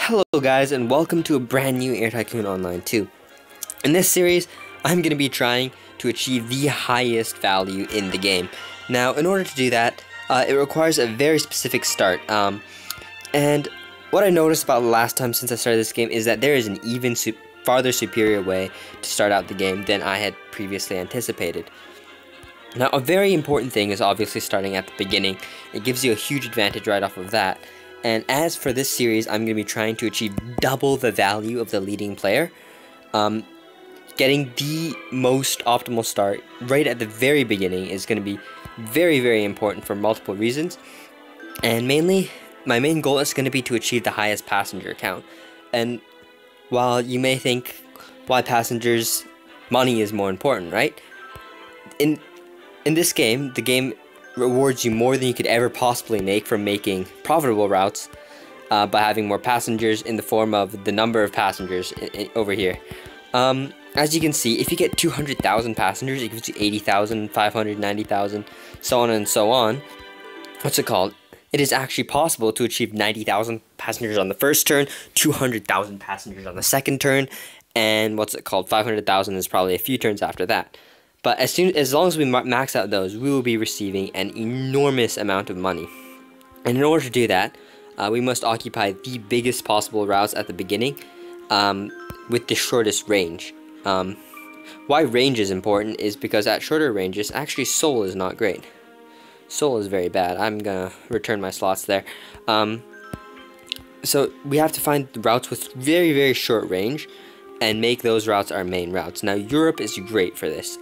Hello guys, and welcome to a brand new Air Tycoon Online 2. In this series, I'm going to be trying to achieve the highest value in the game. Now, in order to do that, it requires a very specific start. And what I noticed about the last time since I started this game is that there is an even farther superior way to start out the game than I had previously anticipated. Now, a very important thing is obviously starting at the beginning. It gives you a huge advantage right off of that. And as for this series, I'm going to be trying to achieve double the value of the leading player. Getting the most optimal start right at the very beginning is going to be very, very important for multiple reasons. And mainly, my main goal is going to be to achieve the highest passenger count. And while you may think, why passengers, money is more important, right? In this game, the game rewards you more than you could ever possibly make from making profitable routes by having more passengers in the form of the number of passengers over here. As you can see, if you get 200,000 passengers, it gives you 80,000, 590,000, so on and so on. What's it called? It is actually possible to achieve 90,000 passengers on the first turn, 200,000 passengers on the second turn, and what's it called? 500,000 is probably a few turns after that. But as long as we max out those, we will be receiving an enormous amount of money. And in order to do that, we must occupy the biggest possible routes at the beginning with the shortest range. Why range is important is because at shorter ranges, actually Soul is not great. Soul is very bad. I'm gonna return my slots there. So we have to find routes with very, very short range and make those routes our main routes. Now, Europe is great for this.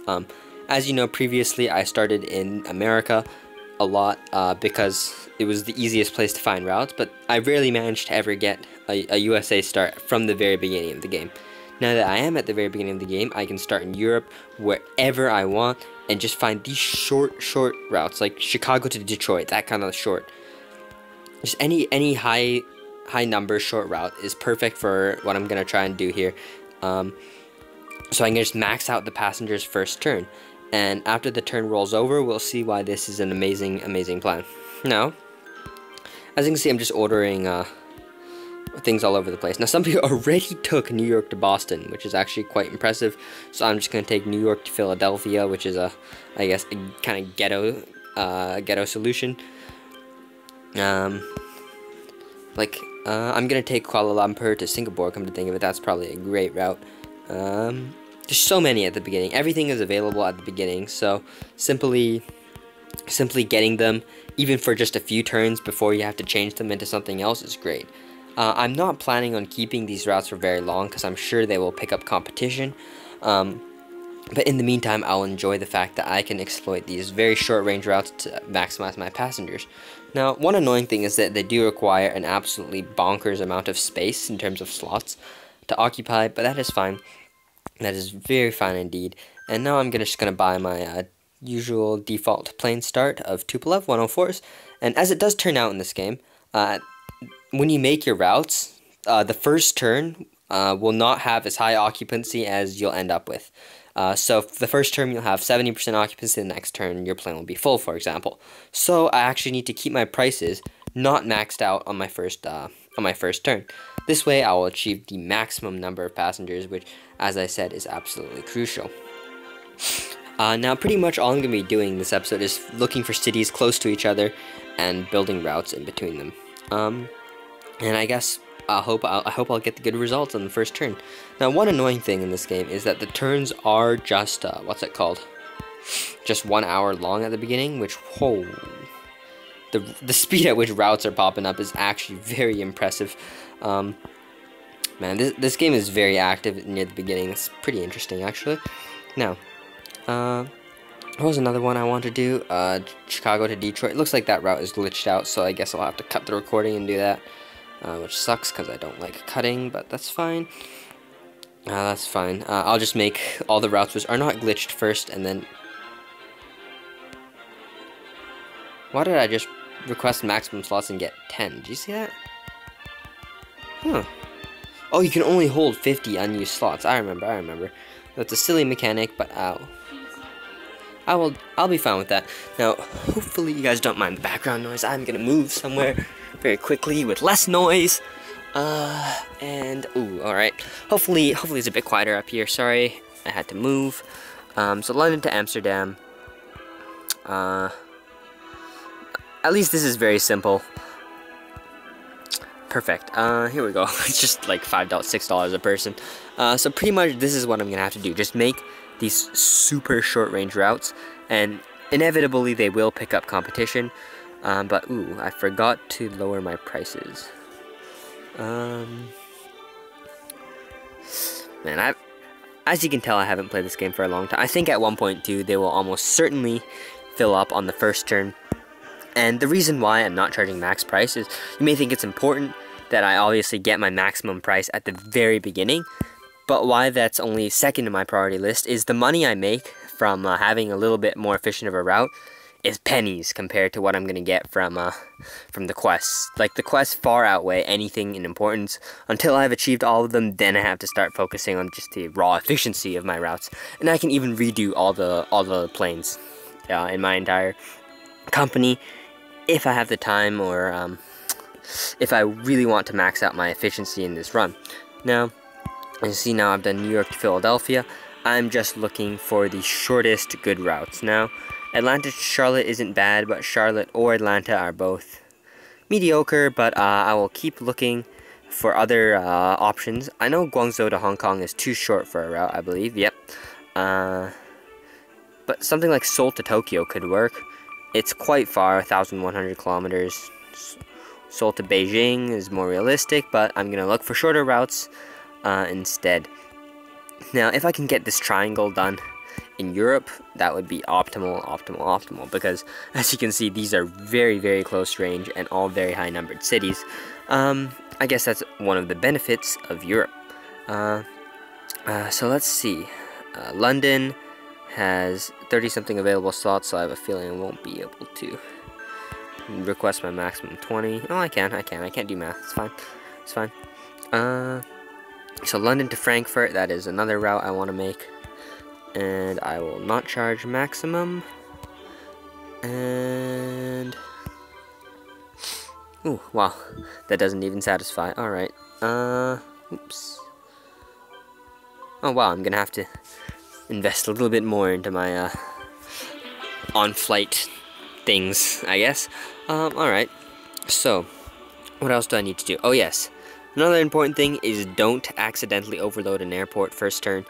As you know, previously I started in America a lot because it was the easiest place to find routes, but I rarely managed to ever get a USA start from the very beginning of the game. Now that I am at the very beginning of the game, I can start in Europe wherever I want and just find these short routes, like Chicago to Detroit, that kind of short. Just any high number short route is perfect for what I'm gonna try and do here. So I can just max out the passenger's first turn, and after the turn rolls over, we'll see why this is an amazing plan. Now, as you can see, I'm just ordering things all over the place. Now, some people already took New York to Boston, which is actually quite impressive. So I'm just gonna take New York to Philadelphia, which is I guess a kind of ghetto solution. I'm gonna take Kuala Lumpur to Singapore. Come to think of it, that's probably a great route. There's so many at the beginning. Everything is available at the beginning, so simply getting them, even for just a few turns before you have to change them into something else, is great. I'm not planning on keeping these routes for very long because I'm sure they will pick up competition. But in the meantime, I'll enjoy the fact that I can exploit these very short range routes to maximize my passengers. Now, one annoying thing is that they do require an absolutely bonkers amount of space in terms of slots to occupy, but that is fine. That is very fine indeed. And now I'm just going to buy my usual default plane start of Tupolev 104s. And as it does turn out in this game, when you make your routes, the first turn will not have as high occupancy as you'll end up with. So the first turn you'll have 70% occupancy, the next turn your plane will be full, for example. So I actually need to keep my prices not maxed out on my first turn. This way I will achieve the maximum number of passengers, which, as I said, is absolutely crucial. Now pretty much all I'm going to be doing this episode is looking for cities close to each other and building routes in between them. And I guess I hope I'll get the good results on the first turn. Now, one annoying thing in this game is that the turns are just what's it called? Just 1 hour long at the beginning, which the speed at which routes are popping up is actually very impressive. Man, this game is very active near the beginning. It's pretty interesting, actually. Now, what was another one I want to do? Chicago to Detroit. It looks like that route is glitched out, so I guess I'll have to cut the recording and do that. Which sucks because I don't like cutting, but that's fine. That's fine. I'll just make all the routes which are not glitched first, and then... Why did I just request maximum slots and get 10? Did you see that? Huh. Oh, you can only hold 50 unused slots. I remember. That's a silly mechanic, but I'll be fine with that. Now, hopefully you guys don't mind the background noise. I'm gonna move somewhere very quickly with less noise. Alright. Hopefully it's a bit quieter up here. Sorry, I had to move. So London to Amsterdam. At least this is very simple. Perfect. Here we go. It's just like $5, $6 a person. So pretty much this is what I'm gonna have to do. Just make these super short range routes, and inevitably they will pick up competition. But I forgot to lower my prices. Man, as you can tell, I haven't played this game for a long time. I think at 1.2 they will almost certainly fill up on the first turn. And the reason why I'm not charging max price is, you may think it's important that I obviously get my maximum price at the very beginning, but why that's only second in my priority list is the money I make from having a little bit more efficient of a route is pennies compared to what I'm gonna get from the quests. Like, the quests far outweigh anything in importance. Until I've achieved all of them, then I have to start focusing on just the raw efficiency of my routes, and I can even redo all the planes in my entire company if I have the time, or if I really want to max out my efficiency in this run. Now, as you see, now I've done New York to Philadelphia. I'm just looking for the shortest good routes. Now, Atlanta to Charlotte isn't bad, but Charlotte or Atlanta are both mediocre, but I will keep looking for other options. I know Guangzhou to Hong Kong is too short for a route, I believe. Yep. But something like Seoul to Tokyo could work. It's quite far, 1,100 kilometers. Seoul to Beijing is more realistic, but I'm going to look for shorter routes instead. Now, if I can get this triangle done in Europe, that would be optimal, because as you can see, these are very, very close range and all very high numbered cities. I guess that's one of the benefits of Europe. So let's see. London has 30-something available slots, so I have a feeling I won't be able to request my maximum 20. Oh, I can't do math. It's fine. So London to Frankfurt, that is another route I want to make. And I will not charge maximum. And ooh, wow, that doesn't even satisfy. Alright. Oops. Oh wow, I'm gonna have to invest a little bit more into my on-flight things, I guess. Alright. So, what else do I need to do? Oh yes. Another important thing is don't accidentally overload an airport first turn.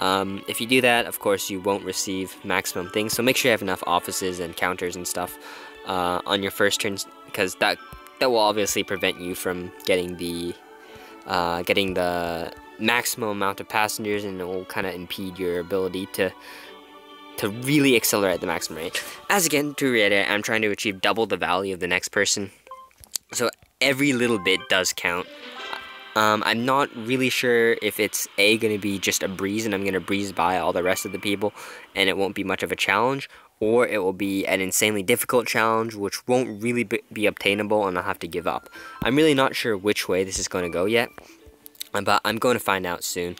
If you do that, of course, you won't receive maximum things, so make sure you have enough offices and counters and stuff on your first turns, because that will obviously prevent you from getting the maximum amount of passengers, and it will kind of impede your ability to really accelerate at the maximum rate. As again, to reiterate, I'm trying to achieve double the value of the next person, so every little bit does count. I'm not really sure if it's going to be just a breeze and I'm going to breeze by all the rest of the people and it won't be much of a challenge, or it will be an insanely difficult challenge which won't really be obtainable and I'll have to give up. I'm really not sure which way this is going to go yet, but I'm going to find out soon,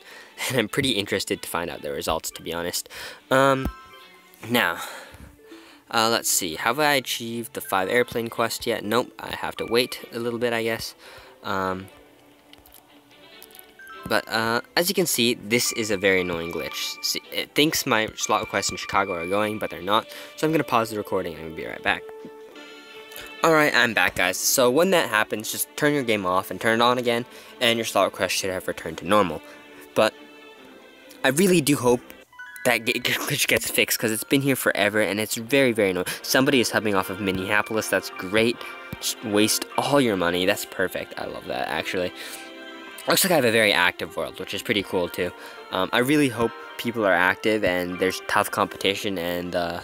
and I'm pretty interested to find out the results, to be honest. Now, let's see, have I achieved the 5 airplane quest yet? Nope, I have to wait a little bit, I guess. But as you can see, this is a very annoying glitch. See, it thinks my slot requests in Chicago are going, but they're not. So I'm going to pause the recording and I'll be right back. Alright, I'm back, guys. So when that happens, just turn your game off and turn it on again, and your slot request should have returned to normal. But I really do hope that glitch gets fixed, because it's been here forever and it's very, very annoying. Somebody is hubbing off of Minneapolis. That's great. Just waste all your money. That's perfect. I love that, actually. Looks like I have a very active world, which is pretty cool too. I really hope people are active and there's tough competition, and the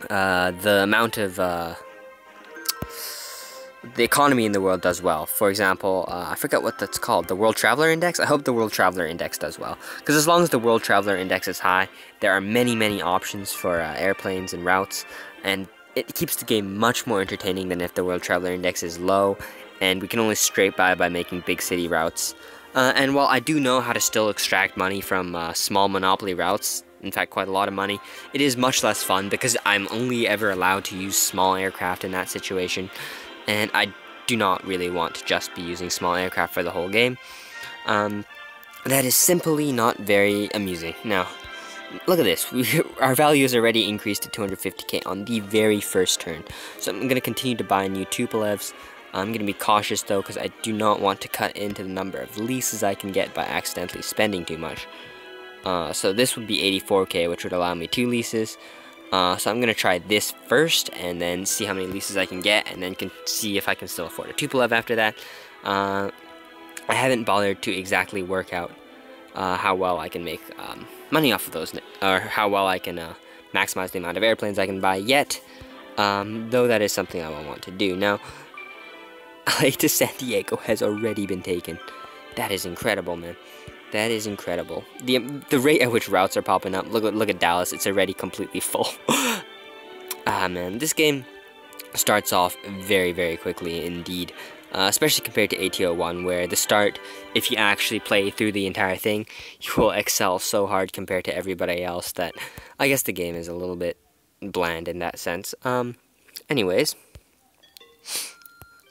amount of the economy in the world does well. For example, I forget what that's called, the World Traveler Index. I hope the World Traveler Index does well, because as long as the World Traveler Index is high, there are many options for airplanes and routes, and it keeps the game much more entertaining than if the World Traveler Index is low and we can only scrape by making big city routes. And while I do know how to still extract money from small monopoly routes, in fact quite a lot of money, it is much less fun because I'm only ever allowed to use small aircraft in that situation, and I do not really want to just be using small aircraft for the whole game. That is simply not very amusing. Now, look at this. Our value is already increased to 250k on the very first turn. So I'm going to continue to buy new Tupolevs. I'm going to be cautious though, because I do not want to cut into the number of leases I can get by accidentally spending too much. So this would be 84k, which would allow me 2 leases. So I'm going to try this first, and then see how many leases I can get, and then can see if I can still afford a Tupolev after that. I haven't bothered to exactly work out how well I can make money off of those, or how well I can maximize the amount of airplanes I can buy yet, though that is something I will want to do. Now, LA to San Diego has already been taken. That is incredible, man. That is incredible. The rate at which routes are popping up. Look at Dallas. It's already completely full. Man, this game starts off very, very quickly indeed. Especially compared to ATO1, where the start, if you actually play through the entire thing, you will excel so hard compared to everybody else that I guess the game is a little bit bland in that sense. Anyways.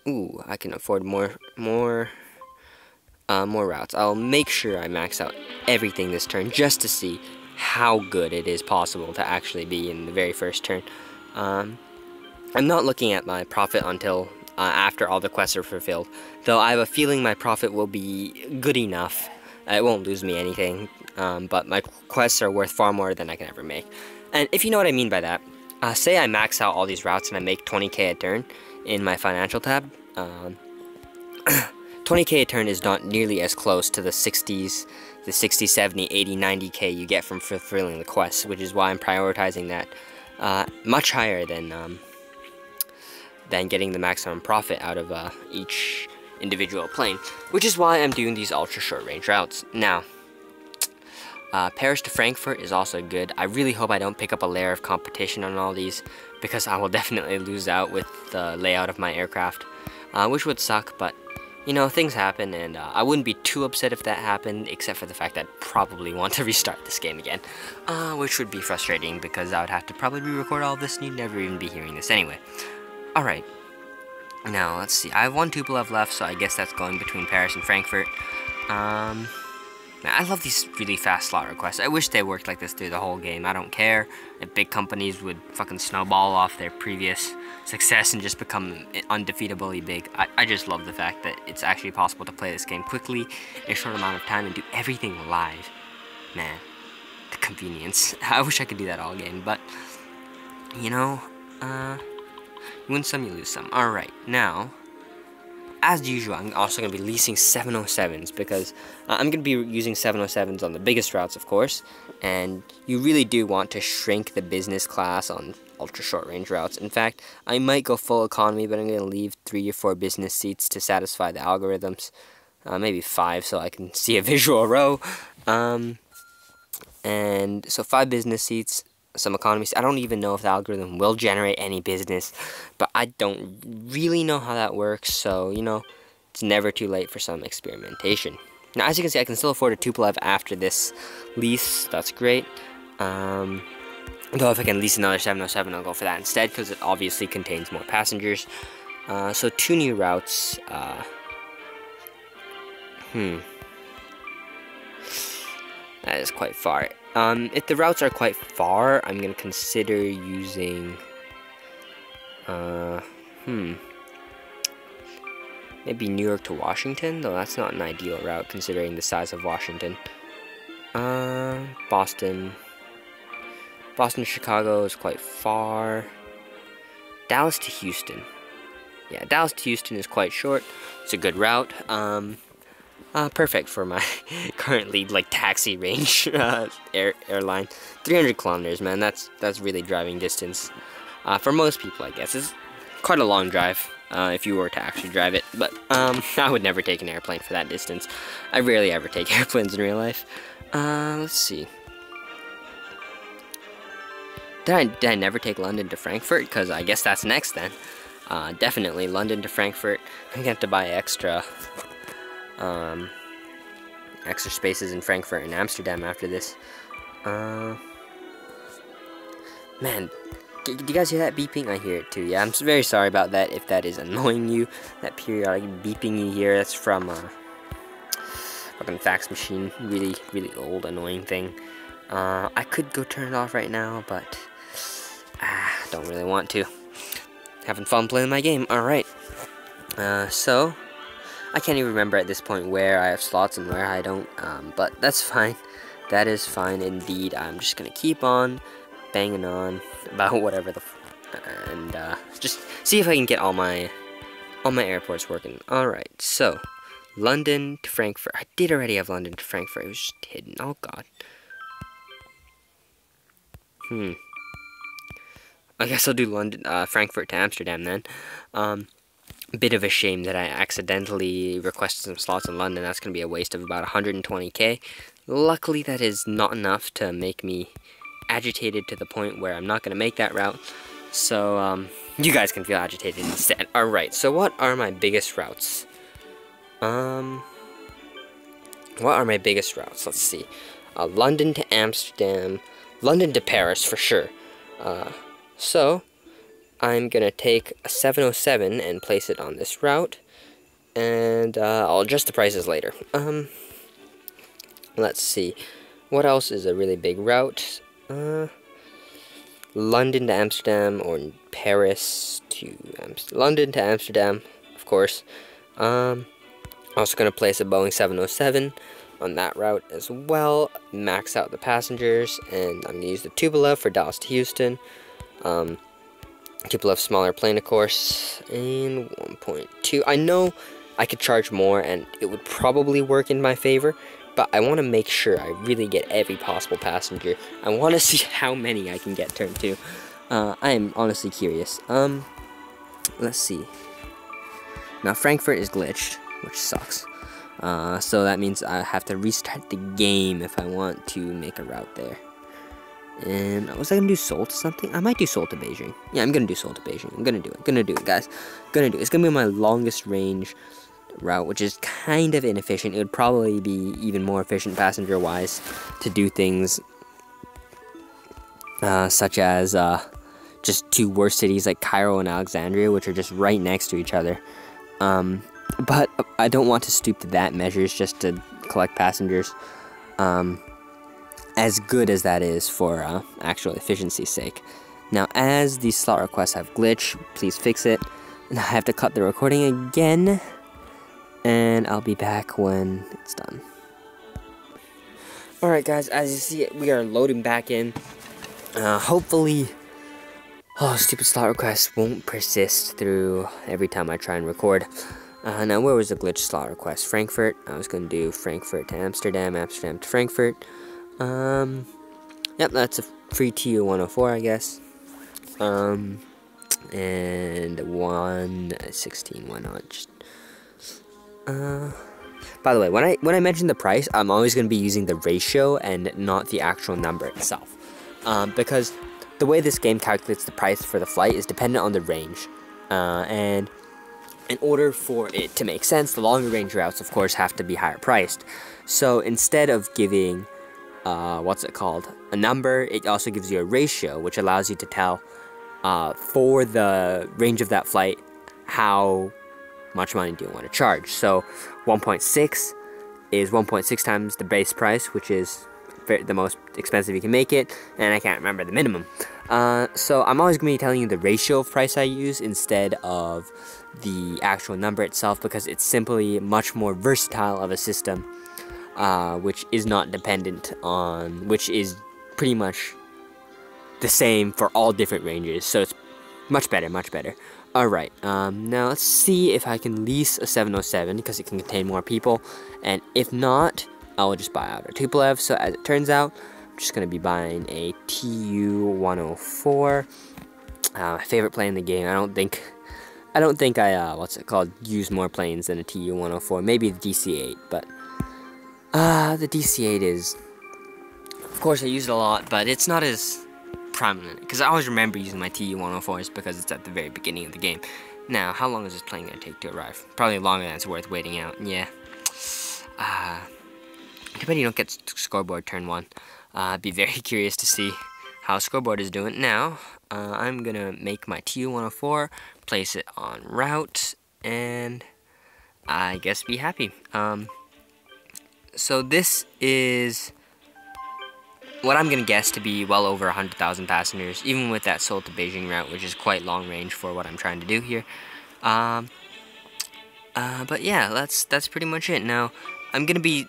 Ooh, I can afford more routes. I'll make sure I max out everything this turn just to see how good it is possible to actually be in the very first turn. I'm not looking at my profit until after all the quests are fulfilled, though I have a feeling my profit will be good enough. It won't lose me anything, but my quests are worth far more than I can ever make. And if you know what I mean by that, say I max out all these routes and I make 20k a turn in my financial tab. 20k a turn is not nearly as close to the 60s, the 60, 70, 80, 90k you get from fulfilling the quests, which is why I'm prioritizing that much higher than getting the maximum profit out of each individual plane, which is why I'm doing these ultra short range routes. Now, Paris to Frankfurt is also good. I really hope I don't pick up a layer of competition on all these, because I will definitely lose out with the layout of my aircraft, which would suck, but you know, things happen, and I wouldn't be too upset if that happened, except for the fact that I'd probably want to restart this game again, which would be frustrating, because I would have to probably re-record all of this, and you'd never even be hearing this anyway. Alright, now, let's see, I have 1 Tupolev left, so I guess that's going between Paris and Frankfurt. I love these really fast slot requests. I wish they worked like this through the whole game. I don't care if big companies would fucking snowball off their previous success and just become undefeatably big. I just love the fact that it's actually possible to play this game quickly in a short amount of time and do everything live. Man, the convenience. I wish I could do that all game, but, you know, you win some, you lose some. Alright, now, as usual, I'm also going to be leasing 707s, because I'm going to be using 707s on the biggest routes, of course, and you really do want to shrink the business class on ultra short range routes. In fact, I might go full economy, but I'm going to leave 3 or 4 business seats to satisfy the algorithms, maybe 5 so I can see a visual row, and so 5 business seats, some economies. I don't even know if the algorithm will generate any business, but I don't really know how that works, so, you know, it's never too late for some experimentation. Now, as you can see, I can still afford a Tupolev after this lease. That's great. Though if I can lease another 707, I'll go for that instead, because it obviously contains more passengers. So 2 new routes. That is quite far. If the routes are quite far, I'm going to consider using, maybe New York to Washington, though that's not an ideal route considering the size of Washington. Boston to Chicago is quite far. Dallas to Houston. Yeah, Dallas to Houston is quite short. It's a good route. Perfect for my currently like taxi range airline. 300 kilometers, man. That's really driving distance for most people, I guess. It's quite a long drive if you were to actually drive it. But I would never take an airplane for that distance. I rarely ever take airplanes in real life. Let's see. Did I never take London to Frankfurt? Because I guess that's next then. Definitely London to Frankfurt. I'm gonna have to buy extra spaces in Frankfurt and Amsterdam after this. Man, Do you guys hear that beeping? I hear it too. Yeah, I'm very sorry about that if that is annoying you. That periodic beeping you hear, that's from fucking fax machine. Really, really old, annoying thing. I could go turn it off right now, but don't really want to. Having fun playing my game. Alright. So, I can't even remember at this point where I have slots and where I don't, but that's fine. That is fine indeed. I'm just gonna keep on banging on about whatever and just see if I can get all my airports working. Alright, so London to Frankfurt. I did already have London to Frankfurt. It was just hidden. Oh god. I guess I'll do London, Frankfurt to Amsterdam then. Bit of a shame that I accidentally requested some slots in London. That's going to be a waste of about 120k. Luckily, that is not enough to make me agitated to the point where I'm not going to make that route. So, you guys can feel agitated instead. Alright, so what are my biggest routes? What are my biggest routes? Let's see. London to Amsterdam. London to Paris, for sure. So, I'm going to take a 707 and place it on this route. And, I'll adjust the prices later. Let's see. What else is a really big route? London to Amsterdam, or Paris to London to Amsterdam, of course. Also going to place a Boeing 707 on that route as well. Max out the passengers, and I'm going to use the Tupolev for Dallas to Houston. Tupolev smaller plane, of course, and 1.2. I know I could charge more, and it would probably work in my favor, but I want to make sure I really get every possible passenger. I want to see how many I can get turned to. I am honestly curious. Let's see. Now, Frankfurt is glitched, which sucks. So that means I have to restart the game if I want to make a route there. And was I gonna do Seoul to something? I might do Seoul to Beijing. Yeah, I'm gonna do Seoul to Beijing. I'm gonna do it. Gonna do it, guys. Gonna do it. It's gonna be my longest range route, which is kind of inefficient. It would probably be even more efficient passenger-wise to do things such as just two worse cities like Cairo and Alexandria, which are just right next to each other. But I don't want to stoop to that measures just to collect passengers. As good as that is for actual efficiency's sake. Now, as these slot requests have glitched, please fix it. And I have to cut the recording again. And I'll be back when it's done. Alright guys, as you see, we are loading back in. Hopefully, stupid slot requests won't persist through every time I try and record. Now, where was the glitch slot request? Frankfurt. I was going to do Frankfurt to Amsterdam, Amsterdam to Frankfurt. Yep, that's a free TU-104, I guess. And 116, why not? Just, by the way, when I mention the price, I'm always going to be using the ratio and not the actual number itself. Because the way this game calculates the price for the flight is dependent on the range. And in order for it to make sense, the longer range routes, of course, have to be higher priced. So instead of giving a number, it also gives you a ratio, which allows you to tell for the range of that flight how much money do you want to charge. So 1.6 is 1.6 times the base price, which is the most expensive you can make it, and I can't remember the minimum. So I'm always going to be telling you the ratio of price I use instead of the actual number itself, because it's simply much more versatile of a system. Which is not dependent on, which is pretty much the same for all different ranges, so it's much better, much better. Alright, now let's see if I can lease a 707, because it can contain more people, and if not, I will just buy out a Tupolev. So as it turns out, I'm just going to be buying a TU-104, my favorite plane in the game. I don't think I, use more planes than a TU-104, maybe the DC-8, but the DC-8 is, of course I use it a lot, but it's not as prominent, because I always remember using my TU-104s because it's at the very beginning of the game. Now, how long is this plane going to take to arrive? Probably longer than it's worth waiting out, yeah. Too bad you don't get scoreboard turn 1. I'd be very curious to see how scoreboard is doing now. I'm gonna make my TU-104, place it on route, and I guess be happy. So this is what I'm gonna guess to be well over 100,000 passengers, even with that Seoul to Beijing route, which is quite long range for what I'm trying to do here. But yeah, that's pretty much it. Now, I'm gonna be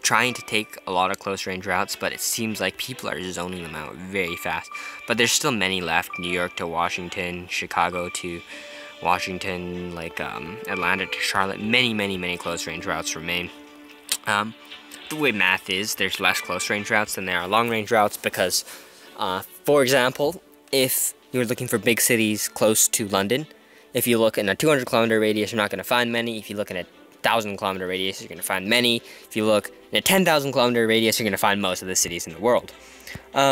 trying to take a lot of close range routes, but it seems like people are zoning them out very fast. But there's still many left: New York to Washington, Chicago to Washington, like Atlanta to Charlotte. Many close range routes remain. The way math is, there's less close range routes than there are long range routes because, for example, if you're looking for big cities close to London, if you look in a 200 kilometer radius, you're not going to find many. If you look in a 1,000 kilometer radius, you're going to find many. If you look in a 10,000 kilometer radius, you're going to find most of the cities in the world.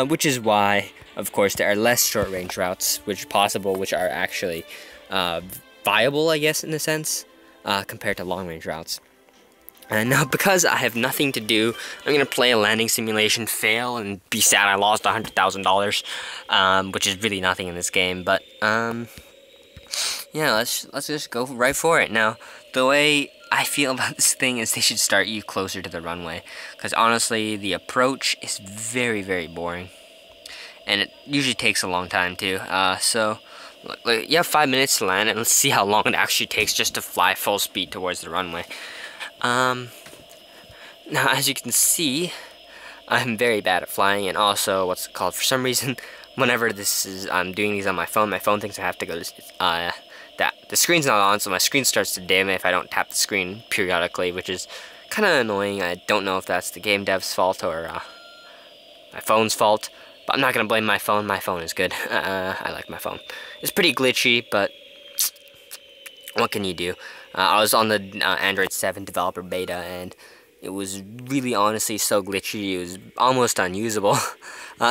Which is why, of course, there are less short range routes, which are possible, which are actually viable, I guess, in a sense, compared to long range routes. And now, because I have nothing to do, I'm going to play a landing simulation, fail, and be sad I lost $100,000, which is really nothing in this game. But, yeah, let's just go right for it. Now, the way I feel about this thing is they should start you closer to the runway, because honestly, the approach is very boring, and it usually takes a long time too. So you have 5 minutes to land, and let's see how long it actually takes just to fly full speed towards the runway. Now, as you can see, I'm very bad at flying, and also, what's it called, for some reason, whenever I'm doing these on my phone thinks I have to go to, the screen's not on, so my screen starts to dim if I don't tap the screen periodically, which is kind of annoying. I don't know if that's the game dev's fault or my phone's fault, but I'm not going to blame my phone. My phone is good. I like my phone. It's pretty glitchy, but what can you do? I was on the Android 7 developer beta, and it was really honestly so glitchy, it was almost unusable.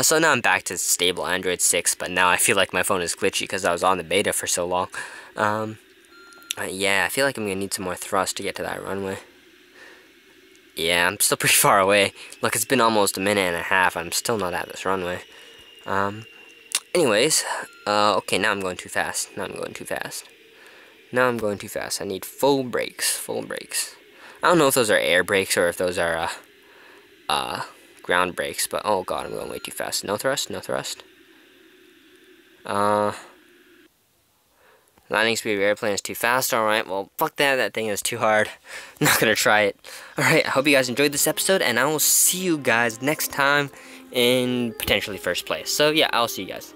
So now I'm back to stable Android 6, but now I feel like my phone is glitchy because I was on the beta for so long. Yeah, I feel like I'm going to need some more thrust to get to that runway. Yeah, I'm still pretty far away. Look, it's been almost a minute and a half, I'm still not at this runway. Anyways, okay, now I'm going too fast. I need full brakes, I don't know if those are air brakes or if those are, ground brakes, but oh god, I'm going way too fast. No thrust. Landing speed of your airplane is too fast. Alright, well, fuck that thing is too hard. I'm not gonna try it. Alright, I hope you guys enjoyed this episode, and I will see you guys next time in potentially first place. So yeah, I'll see you guys.